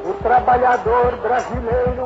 O trabalhador brasileiro.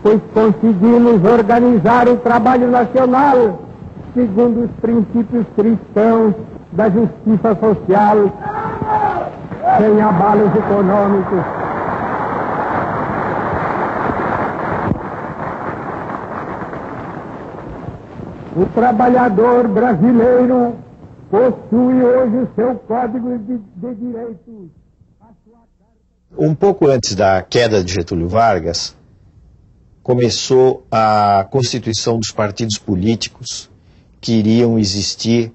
Pois conseguimos organizar o trabalho nacional segundo os princípios cristãos da justiça social, sem abalos econômicos. O trabalhador brasileiro possui hoje o seu Código de Direitos. Um pouco antes da queda de Getúlio Vargas, começou a constituição dos partidos políticos que iriam existir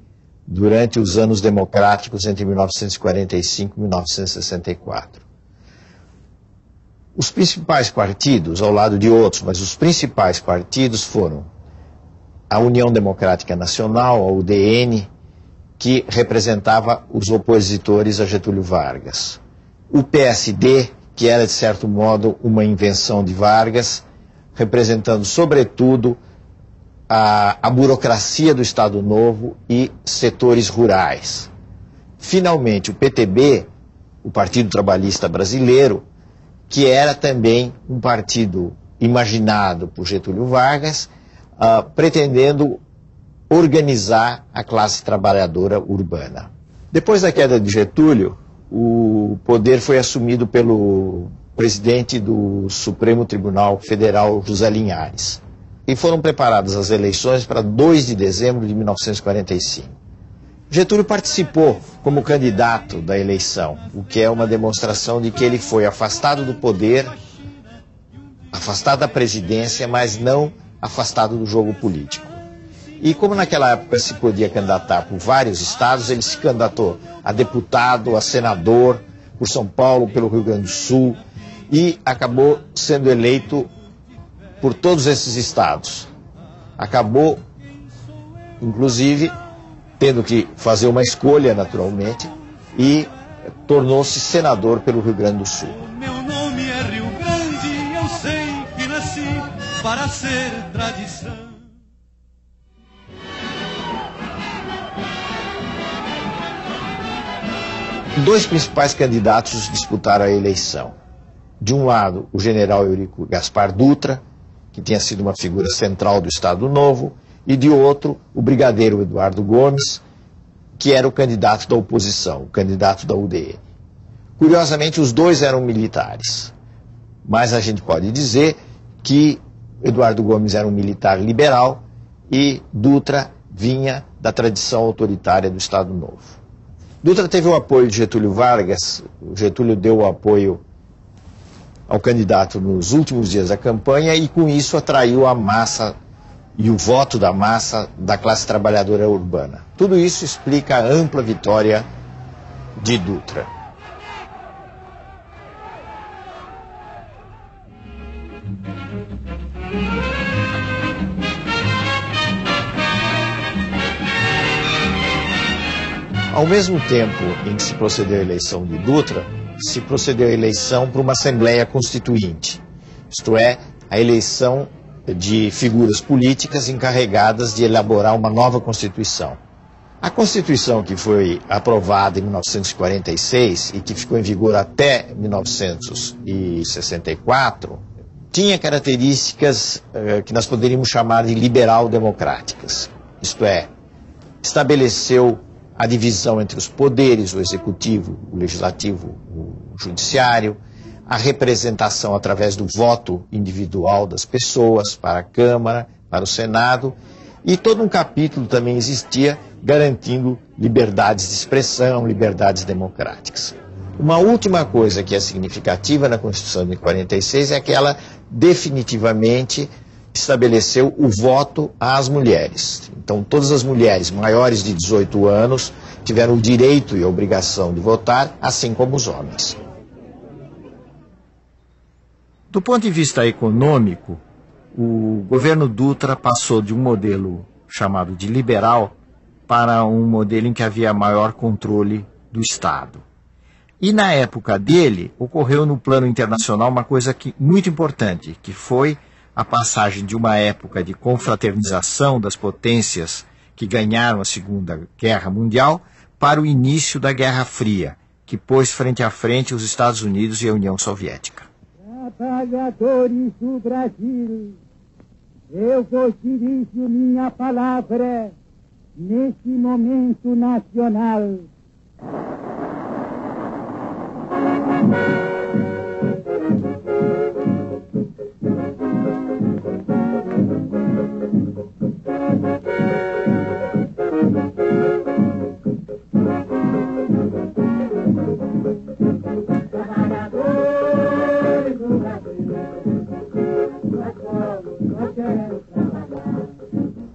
durante os anos democráticos entre 1945 e 1964. Os principais partidos, ao lado de outros, mas os principais partidos foram a União Democrática Nacional, a UDN, que representava os opositores a Getúlio Vargas. O PSD, que era de certo modo uma invenção de Vargas, representando sobretudo a burocracia do Estado Novo e setores rurais. Finalmente, o PTB, o Partido Trabalhista Brasileiro, que era também um partido imaginado por Getúlio Vargas, pretendendo organizar a classe trabalhadora urbana. Depois da queda de Getúlio, o poder foi assumido pelo presidente do Supremo Tribunal Federal, José Linhares. E foram preparadas as eleições para 2 de dezembro de 1945. Getúlio participou como candidato da eleição, o que é uma demonstração de que ele foi afastado do poder, afastado da presidência, mas não afastado do jogo político. E como naquela época se podia candidatar por vários estados, ele se candidatou a deputado, a senador, por São Paulo, pelo Rio Grande do Sul, e acabou sendo eleito por todos esses estados. Acabou, inclusive, tendo que fazer uma escolha, naturalmente, e tornou-se senador pelo Rio Grande do Sul. Meu nome é Rio Grande, eu sei que nasci para ser tradição. Dois principais candidatos disputaram a eleição. De um lado, o general Eurico Gaspar Dutra, que tinha sido uma figura central do Estado Novo, e de outro, o brigadeiro Eduardo Gomes, que era o candidato da oposição, o candidato da UDN. Curiosamente, os dois eram militares, mas a gente pode dizer que Eduardo Gomes era um militar liberal e Dutra vinha da tradição autoritária do Estado Novo. Dutra teve o apoio de Getúlio Vargas. Getúlio deu o apoio ao candidato nos últimos dias da campanha e com isso atraiu a massa e o voto da massa da classe trabalhadora urbana. Tudo isso explica a ampla vitória de Dutra. Ao mesmo tempo em que se procedeu à eleição de Dutra, se procedeu à eleição para uma Assembleia Constituinte, isto é, a eleição de figuras políticas encarregadas de elaborar uma nova Constituição. A Constituição que foi aprovada em 1946 e que ficou em vigor até 1964, tinha características que nós poderíamos chamar de liberal-democráticas, isto é, estabeleceu a divisão entre os poderes, o executivo, o legislativo, o judiciário, a representação através do voto individual das pessoas para a Câmara, para o Senado, e todo um capítulo também existia garantindo liberdades de expressão, liberdades democráticas. Uma última coisa que é significativa na Constituição de 46 é que ela definitivamente estabeleceu o voto às mulheres. Então, todas as mulheres maiores de 18 anos tiveram o direito e a obrigação de votar, assim como os homens. Do ponto de vista econômico, o governo Dutra passou de um modelo chamado de liberal para um modelo em que havia maior controle do Estado. E na época dele, ocorreu no plano internacional uma coisa muito importante, que foi a passagem de uma época de confraternização das potências que ganharam a Segunda Guerra Mundial para o início da Guerra Fria, que pôs frente a frente os Estados Unidos e a União Soviética. Trabalhadores do Brasil, eu vos dirijo minha palavra neste momento nacional.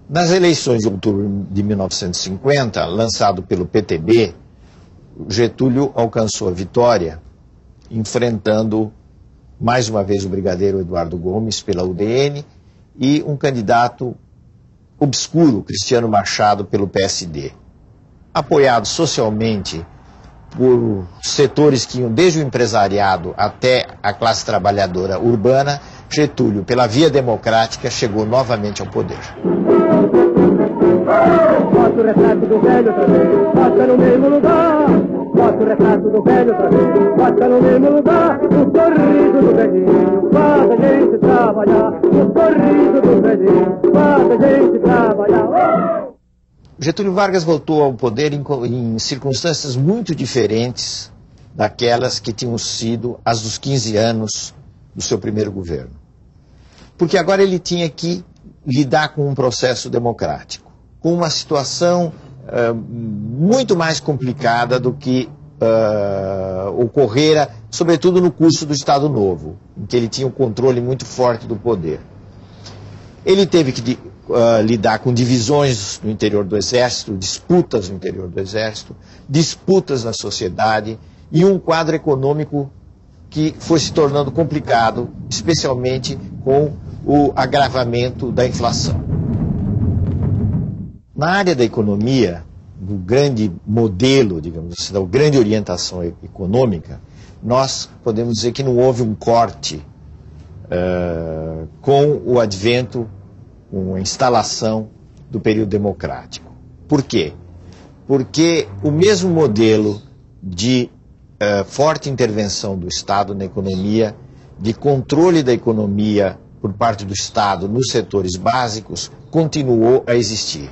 Nas eleições de outubro de 1950, lançado pelo PTB, Getúlio alcançou a vitória, enfrentando mais uma vez o brigadeiro Eduardo Gomes pela UDN e um candidato obscuro, Cristiano Machado, pelo PSD. Apoiado socialmente por setores que iam desde o empresariado até a classe trabalhadora urbana, Getúlio, pela via democrática, chegou novamente ao poder. Bota o retrato do velho outra vez, bota no mesmo lugar. Bota o retrato do velho outra vez, bota no mesmo lugar. O sorriso do velhinho faz a gente trabalhar. O sorriso do velhinho faz a gente trabalhar. Getúlio Vargas voltou ao poder em circunstâncias muito diferentes daquelas que tinham sido as dos 15 anos do seu primeiro governo. Porque agora ele tinha que lidar com um processo democrático, com uma situação muito mais complicada do que ocorrera, sobretudo no curso do Estado Novo, em que ele tinha um controle muito forte do poder. Ele teve que lidar com divisões no interior do Exército, disputas no interior do Exército, disputas na sociedade e um quadro econômico que foi se tornando complicado, especialmente com o agravamento da inflação. Na área da economia, do grande modelo, digamos assim, da grande orientação econômica, nós podemos dizer que não houve um corte com o advento, com a instalação do período democrático. Por quê? Porque o mesmo modelo de forte intervenção do Estado na economia, de controle da economia por parte do Estado nos setores básicos, continuou a existir.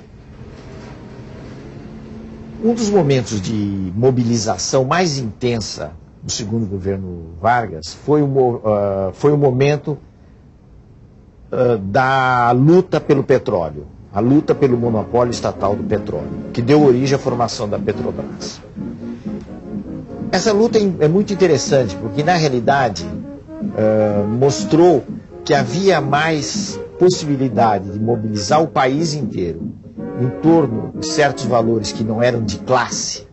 Um dos momentos de mobilização mais intensa do segundo governo Vargas foi o momento da luta pelo petróleo, a luta pelo monopólio estatal do petróleo, que deu origem à formação da Petrobras. Essa luta é muito interessante, porque na realidade mostrou que havia mais possibilidade de mobilizar o país inteiro em torno de certos valores que não eram de classe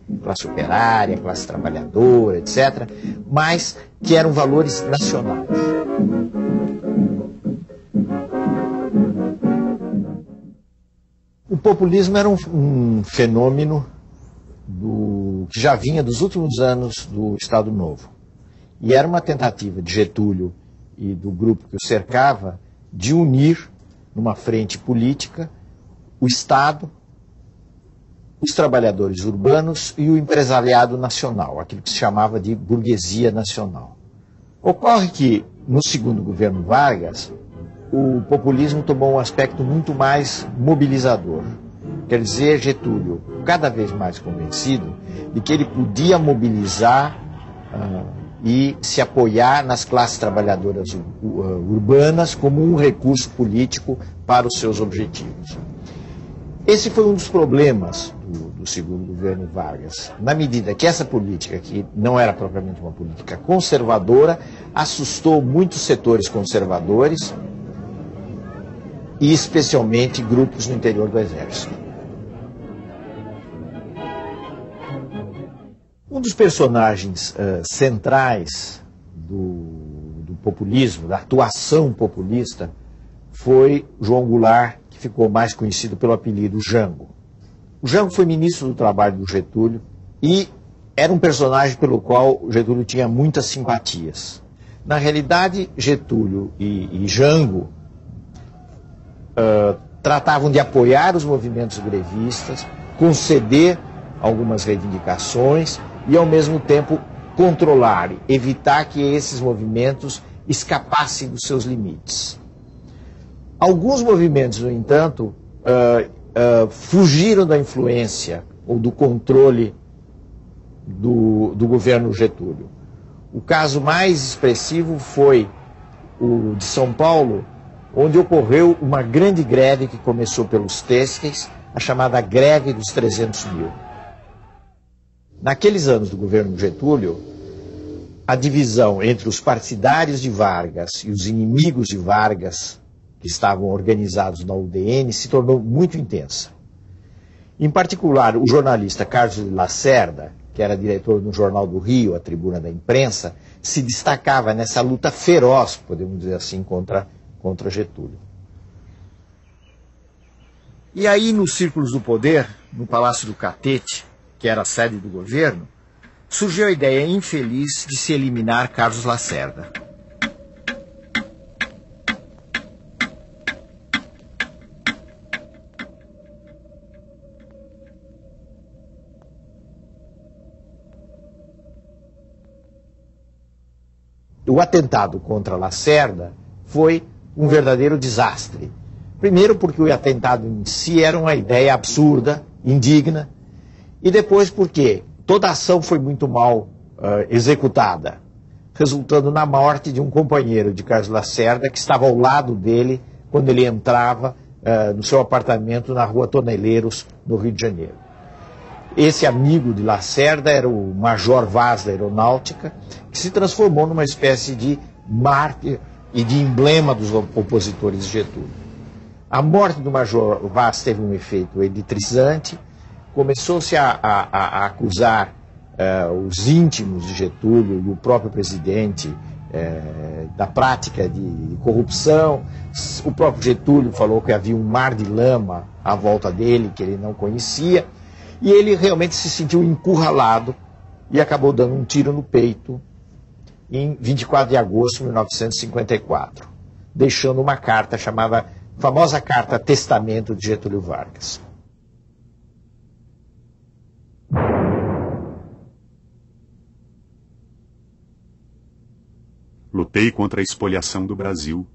operária, classe trabalhadora, etc., mas que eram valores nacionais. O populismo era um fenômeno que já vinha dos últimos anos do Estado Novo. E era uma tentativa de Getúlio e do grupo que o cercava de unir numa frente política o Estado, os trabalhadores urbanos e o empresariado nacional, aquilo que se chamava de burguesia nacional. Ocorre que, no segundo governo Vargas, o populismo tomou um aspecto muito mais mobilizador. Quer dizer, Getúlio, cada vez mais convencido de que ele podia mobilizar e se apoiar nas classes trabalhadoras urbanas como um recurso político para os seus objetivos. Esse foi um dos problemas do segundo governo Vargas, na medida que essa política, que não era propriamente uma política conservadora, assustou muitos setores conservadores e especialmente grupos no interior do Exército. Um dos personagens centrais do populismo, da atuação populista, foi João Goulart, que ficou mais conhecido pelo apelido Jango. O Jango foi ministro do Trabalho do Getúlio e era um personagem pelo qual o Getúlio tinha muitas simpatias. Na realidade, Getúlio e Jango tratavam de apoiar os movimentos grevistas, conceder algumas reivindicações e, ao mesmo tempo, controlar, evitar que esses movimentos escapassem dos seus limites. Alguns movimentos, no entanto, fugiram da influência ou do controle do governo Getúlio. O caso mais expressivo foi o de São Paulo, onde ocorreu uma grande greve que começou pelos têxteis, a chamada greve dos 300 mil. Naqueles anos do governo Getúlio, a divisão entre os partidários de Vargas e os inimigos de Vargas, que estavam organizados na UDN, se tornou muito intensa. Em particular, o jornalista Carlos de Lacerda, que era diretor do Jornal do Rio, a Tribuna da Imprensa, se destacava nessa luta feroz, podemos dizer assim, contra Getúlio. E aí, nos círculos do poder, no Palácio do Catete, que era a sede do governo, surgiu a ideia infeliz de se eliminar Carlos Lacerda. O atentado contra Lacerda foi um verdadeiro desastre. Primeiro porque o atentado em si era uma ideia absurda, indigna, e depois porque toda a ação foi muito mal executada, resultando na morte de um companheiro de Carlos Lacerda que estava ao lado dele quando ele entrava no seu apartamento na Rua Toneleiros, no Rio de Janeiro. Esse amigo de Lacerda era o Major Vaz da Aeronáutica, que se transformou numa espécie de mártir e de emblema dos opositores de Getúlio. A morte do Major Vaz teve um efeito eletrizante, começou-se a acusar os íntimos de Getúlio e o próprio presidente da prática de corrupção. O próprio Getúlio falou que havia um mar de lama à volta dele, que ele não conhecia, e ele realmente se sentiu encurralado e acabou dando um tiro no peito em 24 de agosto de 1954, deixando uma carta chamada famosa Carta Testamento de Getúlio Vargas. Lutei contra a espoliação do Brasil,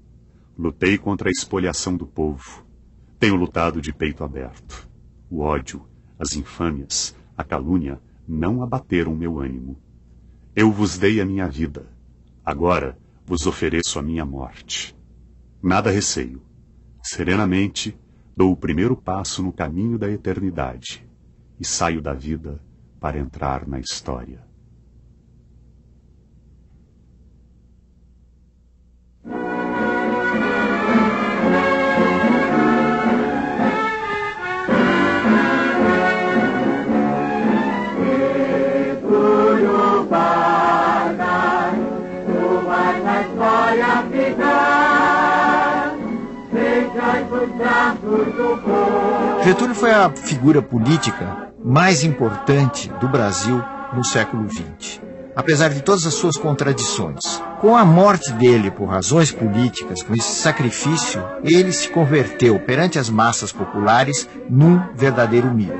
lutei contra a espoliação do povo. Tenho lutado de peito aberto. O ódio, as infâmias, a calúnia não abateram meu ânimo. Eu vos dei a minha vida, agora vos ofereço a minha morte. Nada receio. Serenamente dou o primeiro passo no caminho da eternidade e saio da vida para entrar na história. Getúlio foi a figura política mais importante do Brasil no século XX. Apesar de todas as suas contradições. Com a morte dele por razões políticas, com esse sacrifício, ele se converteu perante as massas populares num verdadeiro mito.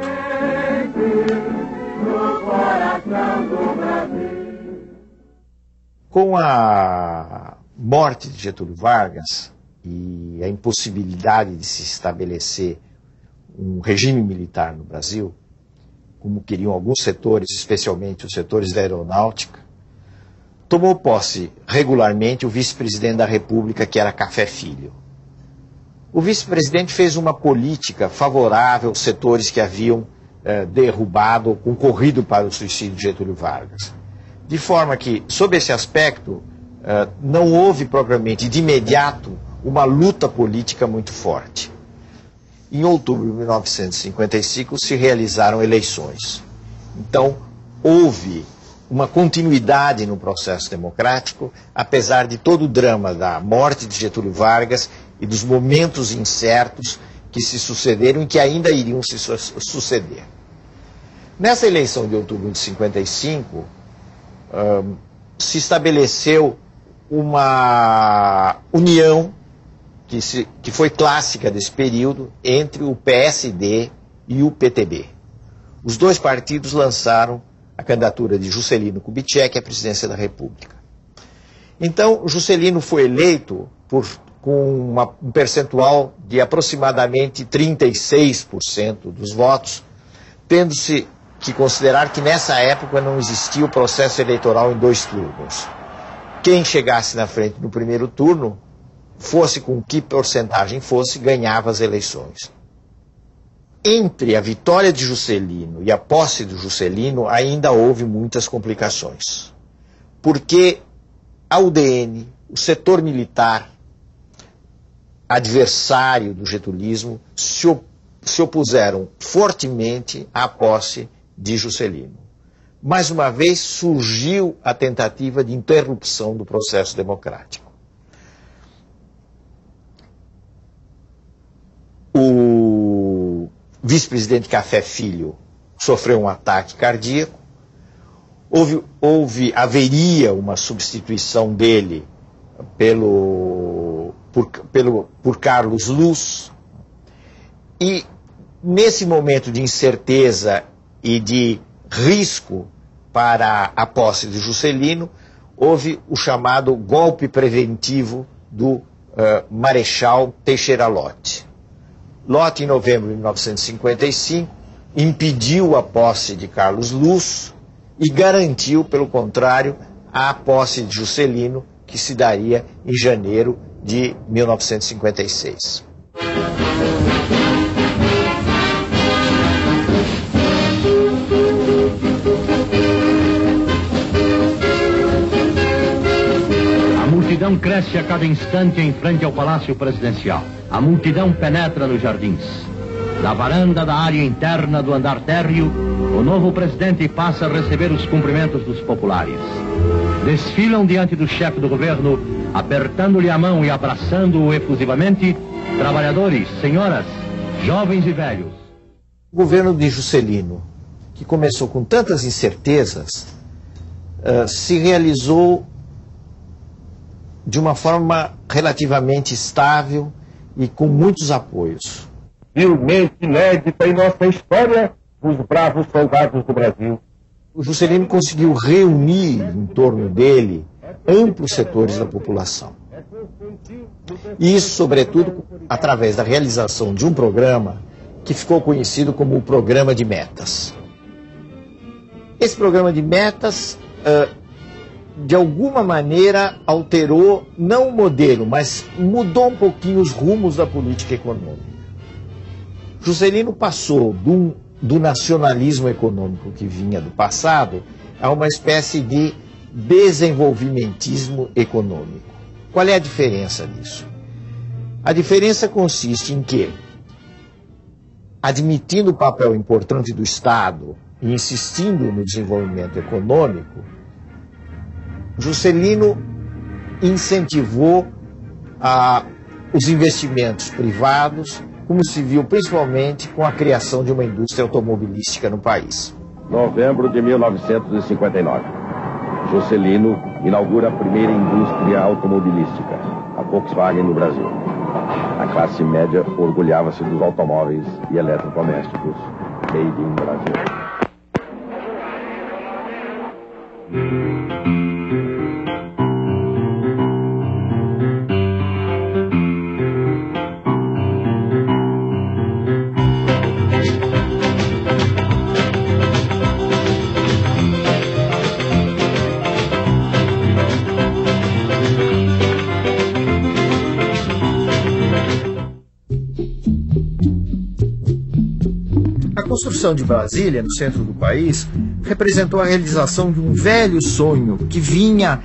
Com a morte de Getúlio Vargas e a impossibilidade de se estabelecer um regime militar no Brasil, como queriam alguns setores, especialmente os setores da aeronáutica, tomou posse regularmente o vice-presidente da República, que era Café Filho. O vice-presidente fez uma política favorável aos setores que haviam derrubado ou concorrido para o suicídio de Getúlio Vargas. De forma que, sob esse aspecto, não houve propriamente de imediato uma luta política muito forte. Em outubro de 1955 se realizaram eleições. Então, houve uma continuidade no processo democrático, apesar de todo o drama da morte de Getúlio Vargas e dos momentos incertos que se sucederam e que ainda iriam se suceder. Nessa eleição de outubro de 55, se estabeleceu uma união que foi clássica desse período entre o PSD e o PTB. Os dois partidos lançaram a candidatura de Juscelino Kubitschek à presidência da República. Então, Juscelino foi eleito com um percentual de aproximadamente 36% dos votos, tendo-se que considerar que nessa época não existia o processo eleitoral em 2 turnos. Quem chegasse na frente no primeiro turno, fosse com que porcentagem fosse, ganhava as eleições. Entre a vitória de Juscelino e a posse de Juscelino ainda houve muitas complicações. Porque a UDN, o setor militar, adversário do getulismo, se opuseram fortemente à posse de Juscelino. Mais uma vez surgiu a tentativa de interrupção do processo democrático. O vice-presidente Filho sofreu um ataque cardíaco, haveria uma substituição dele por Carlos Luz, e nesse momento de incerteza e de risco para a posse de Juscelino, houve o chamado golpe preventivo do Marechal Teixeira Lott. Lott, em novembro de 1955, impediu a posse de Carlos Luz e garantiu, pelo contrário, a posse de Juscelino, que se daria em janeiro de 1956. A multidão cresce a cada instante em frente ao Palácio Presidencial. A multidão penetra nos jardins. Da varanda da área interna do andar térreo, o novo presidente passa a receber os cumprimentos dos populares. Desfilam diante do chefe do governo, apertando-lhe a mão e abraçando-o efusivamente, trabalhadores, senhoras, jovens e velhos. O governo de Juscelino, que começou com tantas incertezas, se realizou de uma forma relativamente estável e com muitos apoios. Vilmente inédita em nossa história, os bravos soldados do Brasil. O Juscelino conseguiu reunir em torno dele amplos setores da população. E isso, sobretudo, através da realização de um programa que ficou conhecido como o Programa de Metas. Esse Programa de Metas, de alguma maneira, alterou, não o modelo, mas mudou um pouquinho os rumos da política econômica. Juscelino passou do nacionalismo econômico que vinha do passado a uma espécie de desenvolvimentismo econômico. Qual é a diferença disso? A diferença consiste em que, admitindo o papel importante do Estado e insistindo no desenvolvimento econômico, Juscelino incentivou os investimentos privados, como se viu principalmente com a criação de uma indústria automobilística no país. Novembro de 1959. Juscelino inaugura a primeira indústria automobilística, a Volkswagen no Brasil. A classe média orgulhava-se dos automóveis e eletrodomésticos made in Brasil. construção de Brasília, no centro do país, representou a realização de um velho sonho que vinha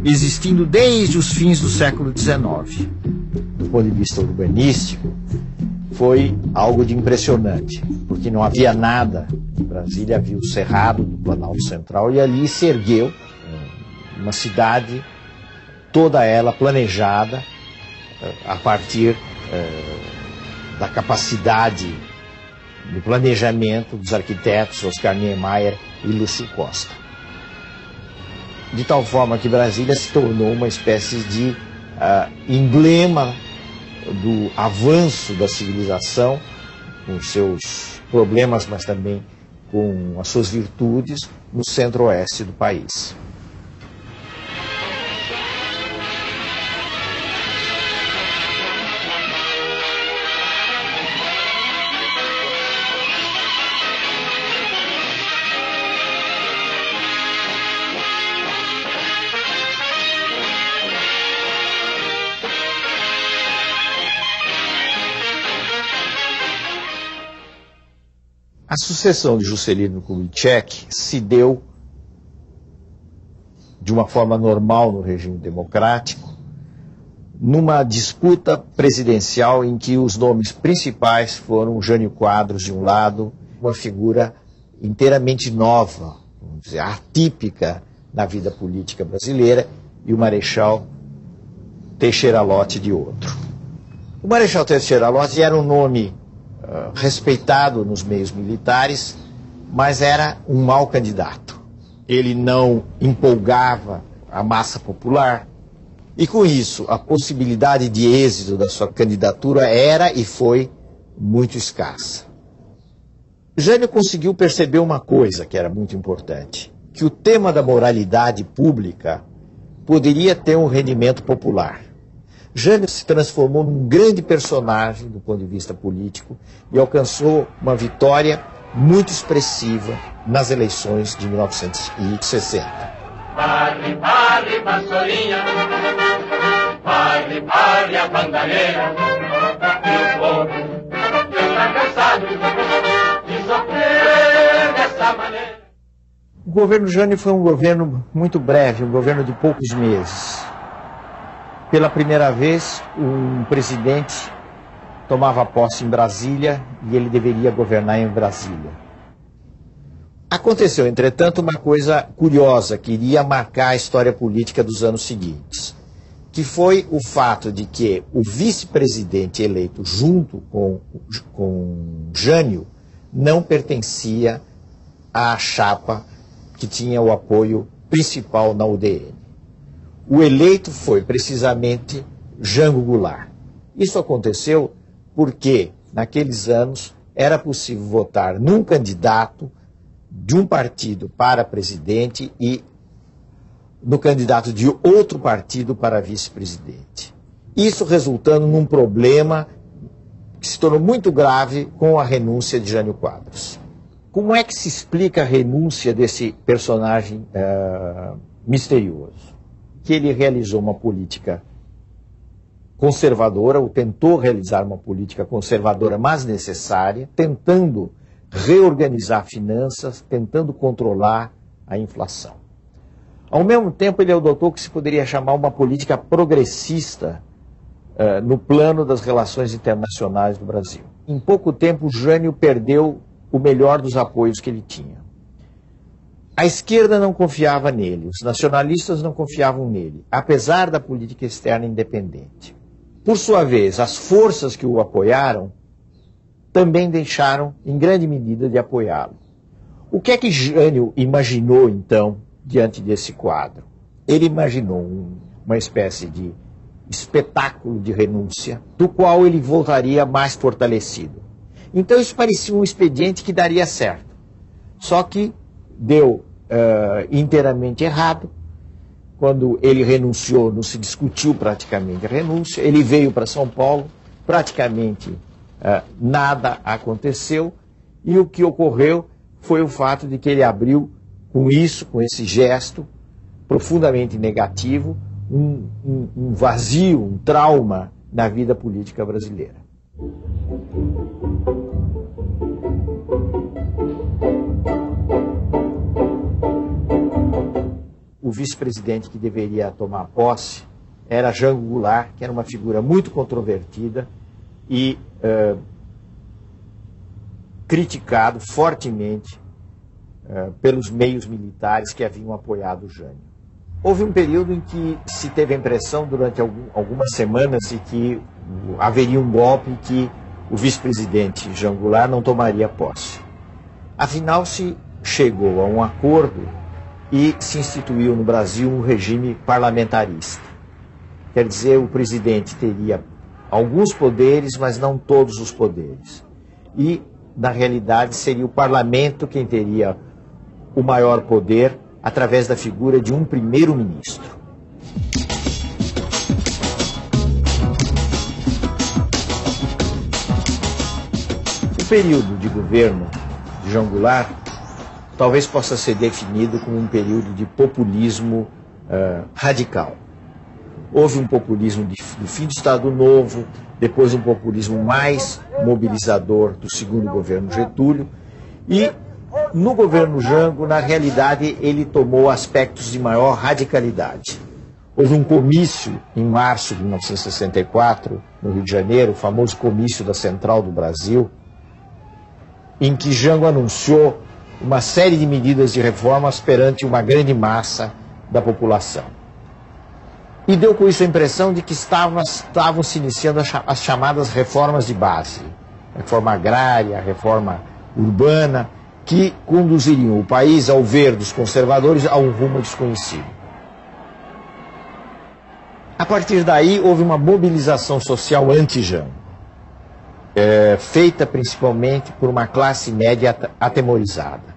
existindo desde os fins do século XIX. Do ponto de vista urbanístico, foi algo de impressionante, porque não havia nada em Brasília, havia o Cerrado do Planalto Central, e ali se ergueu uma cidade, toda ela planejada a partir da capacidade do planejamento dos arquitetos Oscar Niemeyer e Lúcio Costa. De tal forma que Brasília se tornou uma espécie de emblema do avanço da civilização, com seus problemas, mas também com as suas virtudes, no centro-oeste do país. A sucessão de Juscelino Kubitschek se deu de uma forma normal no regime democrático, numa disputa presidencial em que os nomes principais foram Jânio Quadros, de um lado, uma figura inteiramente nova, vamos dizer, atípica na vida política brasileira, e o Marechal Teixeira Lott, de outro. O Marechal Teixeira Lott era um nome respeitado nos meios militares, mas era um mau candidato. Ele não empolgava a massa popular e, com isso, a possibilidade de êxito da sua candidatura era e foi muito escassa. Jânio conseguiu perceber uma coisa que era muito importante, que o tema da moralidade pública poderia ter um rendimento popular. Jânio se transformou num grande personagem do ponto de vista político e alcançou uma vitória muito expressiva nas eleições de 1960. Barre, barre, vassourinha, barre, barre a bandalheira, e o povo está cansado de sofrer dessa maneira. O governo Jânio foi um governo muito breve, um governo de poucos meses. Pela primeira vez, um presidente tomava posse em Brasília e ele deveria governar em Brasília. Aconteceu, entretanto, uma coisa curiosa que iria marcar a história política dos anos seguintes, que foi o fato de que o vice-presidente eleito junto com Jânio não pertencia à chapa que tinha o apoio principal na UDN. O eleito foi precisamente Jango Goulart. Isso aconteceu porque, naqueles anos, era possível votar num candidato de um partido para presidente e no candidato de outro partido para vice-presidente. Isso resultando num problema que se tornou muito grave com a renúncia de Jânio Quadros. Como é que se explica a renúncia desse personagem misterioso? Que ele realizou uma política conservadora, ou tentou realizar uma política conservadora, mas necessária, tentando reorganizar finanças, tentando controlar a inflação. Ao mesmo tempo, ele adotou o que se poderia chamar uma política progressista no plano das relações internacionais do Brasil. Em pouco tempo, Jânio perdeu o melhor dos apoios que ele tinha. A esquerda não confiava nele, os nacionalistas não confiavam nele, apesar da política externa independente. Por sua vez, as forças que o apoiaram também deixaram, em grande medida, de apoiá-lo. O que é que Jânio imaginou, então, diante desse quadro? Ele imaginou uma espécie de espetáculo de renúncia, do qual ele voltaria mais fortalecido. Então isso parecia um expediente que daria certo. Só que deu inteiramente errado. Quando ele renunciou, não se discutiu praticamente a renúncia. Ele veio para São Paulo, praticamente nada aconteceu. E o que ocorreu foi o fato de que ele abriu, com isso, com esse gesto profundamente negativo, um vazio, um trauma na vida política brasileira. o vice-presidente que deveria tomar posse era Jango Goulart, que era uma figura muito controvertida e criticado fortemente pelos meios militares que haviam apoiado Jânio. Houve um período em que se teve a impressão, durante algumas semanas, de que haveria um golpe e que o vice-presidente Jango Goulart não tomaria posse. Afinal, se chegou a um acordo e se instituiu no Brasil um regime parlamentarista. Quer dizer, o presidente teria alguns poderes, mas não todos os poderes. E, na realidade, seria o parlamento quem teria o maior poder através da figura de um primeiro-ministro. O período de governo de Jango Goulart talvez possa ser definido como um período de populismo radical. Houve um populismo do fim do Estado Novo, depois um populismo mais mobilizador do segundo governo Getúlio, e no governo Jango, na realidade, ele tomou aspectos de maior radicalidade. Houve um comício em março de 1964, no Rio de Janeiro, o famoso comício da Central do Brasil, em que Jango anunciou uma série de medidas de reformas perante uma grande massa da população. E deu com isso a impressão de que estavam se iniciando as chamadas reformas de base, reforma agrária, reforma urbana, que conduziriam o país, ao ver dos conservadores, a um rumo desconhecido. A partir daí, houve uma mobilização social anti-Jango, feita principalmente por uma classe média atemorizada,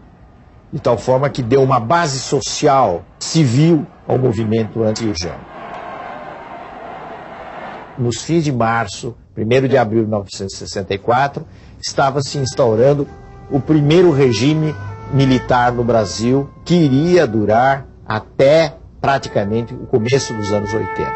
de tal forma que deu uma base social, civil, ao movimento anti-Jango. Nos fins de março, 1º de abril de 1964, estava se instaurando o primeiro regime militar no Brasil, que iria durar até praticamente o começo dos anos 80.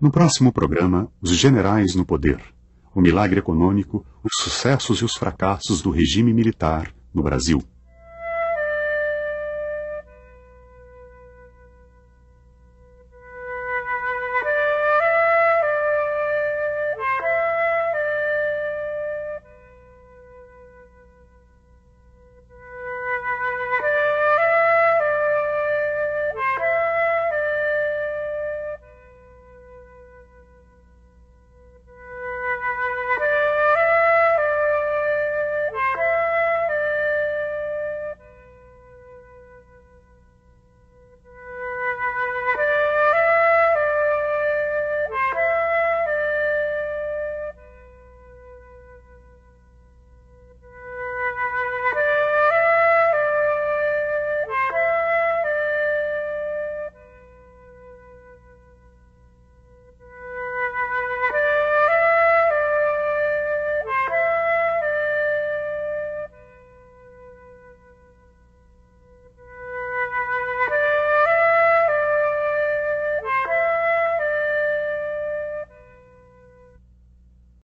No próximo programa, os generais no poder, o milagre econômico, os sucessos e os fracassos do regime militar no Brasil.